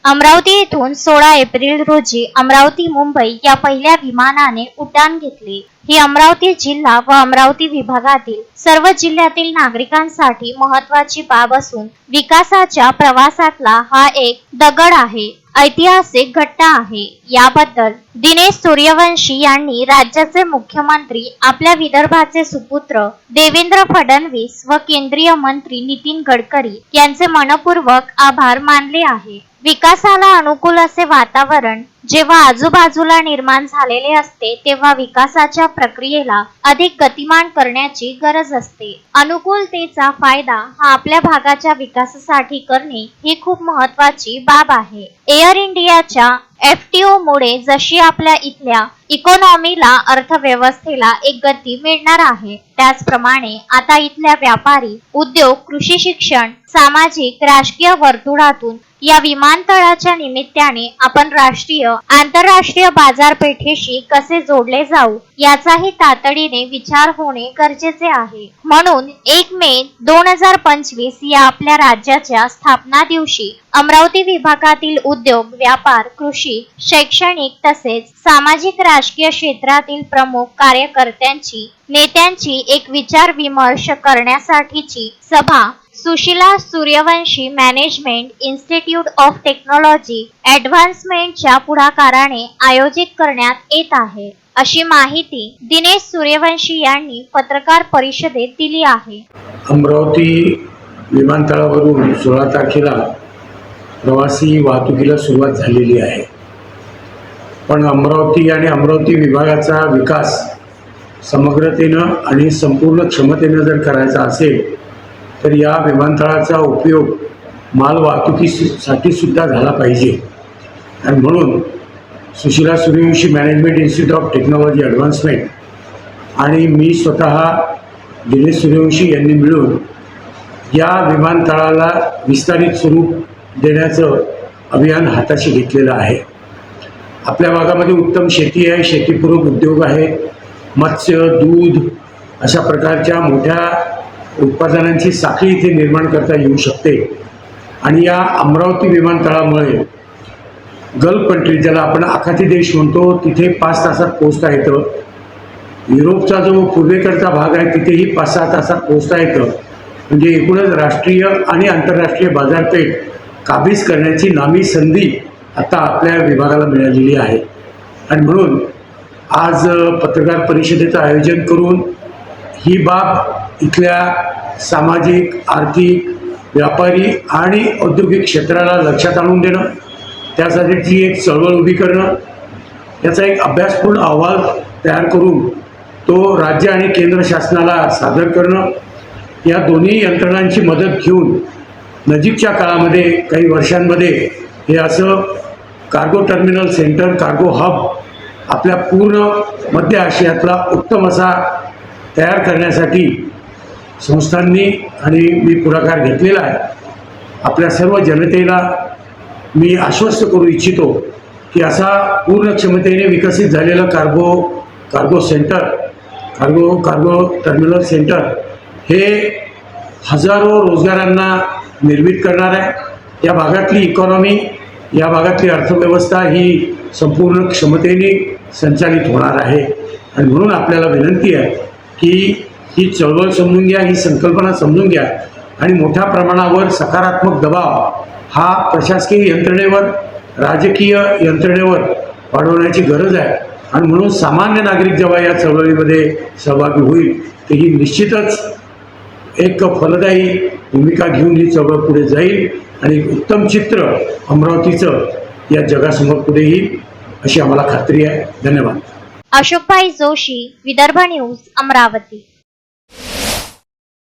अमरावती येथून 16 एप्रिल रोजी अमरावती मुंबई या पहिल्या विमानाने उड्डाण घेतले। ही अमरावती जिल्हा व अमरावती विभागातील सर्व जिल्ह्यातील नागरिकांसाठी महत्त्वाची बाब असून विकासाच्या प्रवासातला हा एक दगड आहे, ऐतिहासिक घटना आहे। याबद्दल दिनेश सूर्यवंशी यांनी राज्याचे मुख्यमंत्री आपल्या विदर्भाचे सुपुत्र देवेंद्र फडणवीस व केंद्रीय मंत्री नितीन गडकरी यांचे मनपूर्वक आभार मानले आहे। विकासाला अनुकूल असे वातावरण जेव्हा आजूबाजूला निर्माण झालेले असते तेव्हा विकासाच्या प्रक्रियेला अधिक गतिमान करण्याची गरज असते। अनुकूलतेचा फायदा हा आपल्या भागाच्या विकासासाठी करणे ही खूप महत्त्वाची बाब आहे। एअर इंडियाच्या FTO मुळे जशी आपल्या इथल्या इकॉनॉमीला अर्थव्यवस्थेला एक गती मिळणार आहे, त्याचप्रमाणे आता इथल्या व्यापारी, उद्योग, कृषी, शिक्षण, सामाजिक, राजकीय वर्तुळातून या विमानतळाच्या निमित्ताने आपण राष्ट्रीय, आंतरराष्ट्रीय बाजारपेठेशी कसे जोडले जाऊ याचाही तातडीने विचार होणे गरजेचे आहे। म्हणून 1 मे 2025 या आपल्या राज्याच्या स्थापना दिवशी अमरावती विभागातील उद्योग, व्यापार, कृषी, शैक्षणिक तसेच सामाजिक राजकीय क्षेत्रातील प्रमुख कार्यकर्त्यांची, नेत्यांची एक विचार विमर्श करण्यासाठीची सभा Sushila Suryavanshi management institute of technology ॲडव्हान्समेंटच्या पुढाकाराने आयोजित करण्यात येत आहे, अशी माहिती दिनेश सूर्यवंशी यांनी पत्रकार परिषदेत दिली आहे। अमरावती विमानतळावरून 16 तारखेला प्रवासी वाहतुकीला सुरुवात झालेली आहे, पण अमरावती आणि अमरावती विभागाचा विकास समग्रतेनं आणि संपूर्ण क्षमतेनं जर करायचा असेल तर या विमानतळाचा उपयोग माल वाहतुकीसाठी सुद्धा झाला पाहिजे। आणि म्हणून Sushila Suryavanshi management institute of technology advancement आणि मी स्वतः दिनेश सूर्यवंशी यांनी मिळून या विमानतळाला विस्तारित स्वरूप देण्याचं अभियान हाताशी घेतलेलं आहे। आपल्या भागामध्ये उत्तम शेती आहे, शेतीपूरक उद्योग आहे, मत्स्य, दूध अशा प्रकारच्या मोठ्या उत्पादनांची साखळी इथे निर्माण करता येऊ शकते। आणि या अमरावती विमानतळामुळे गल्फ कंट्री, ज्याला आपण आखाती देश म्हणतो, तिथे 5 तासात पोहोचता येतं। युरोपचा जो पूर्वेकडचा भाग आहे तिथेही 5-6 तासात पोहोचता येतं। म्हणजे एकूणच राष्ट्रीय आणि आंतरराष्ट्रीय बाजारपेठ काबीज करण्याची नामी संधी आता आपल्या विभागाला मिळालेली आहे। आणि म्हणून आज पत्रकार परिषदेचं आयोजन करून ही बाब इथल्या सामाजिक, आर्थिक, व्यापारी आणि औद्योगिक क्षेत्राला लक्षात आणून देणं, त्यासाठीची एक चळवळ उभी करणं, याचा एक अभ्यासपूर्ण अहवाल तयार करून तो राज्य आणि केंद्र शासनाला सादर करणं, या दोन्ही यंत्रणांची मदत घेऊन नजीकच्या काळामध्ये काही वर्षांमध्ये हे असं cargo terminal centre, cargo hub आपल्या पूर्ण मध्य आशियातला उत्तम असा तयार करण्यासाठी संस्थांनी आणि मी पुढाकार घेतलेला आहे। आपल्या सर्व जनतेला मी आश्वस्त करू इच्छितो की असा पूर्ण क्षमतेने विकसित झालेलं cargo centre, cargo terminal centre हे हजारो रोजगारांना निर्मित करणार आहे। या भागातली इकॉनॉमी, या भागातली अर्थव्यवस्था ही संपूर्ण क्षमतेने संचालित होणार आहे। आणि म्हणून आपल्याला विनंती आहे की ही चळवळ समजून घ्या, ही संकल्पना समजून घ्या आणि मोठ्या प्रमाणावर सकारात्मक दबाव हा प्रशासकीय यंत्रणेवर, राजकीय यंत्रणेवर वाढवण्याची गरज आहे। आणि म्हणून सामान्य नागरिक जेव्हा या चळवळीमध्ये सहभागी होईल तर ही निश्चितच एक फलदायी भूमिका घेऊन ही चळवळ पुढे जाईल आणि उत्तम चित्र अमरावतीचं या जगासमोर पुढे येईल अशी आम्हाला खात्री आहे। धन्यवाद। अशोकभाई जोशी, विदर्भ न्यूज, अमरावती।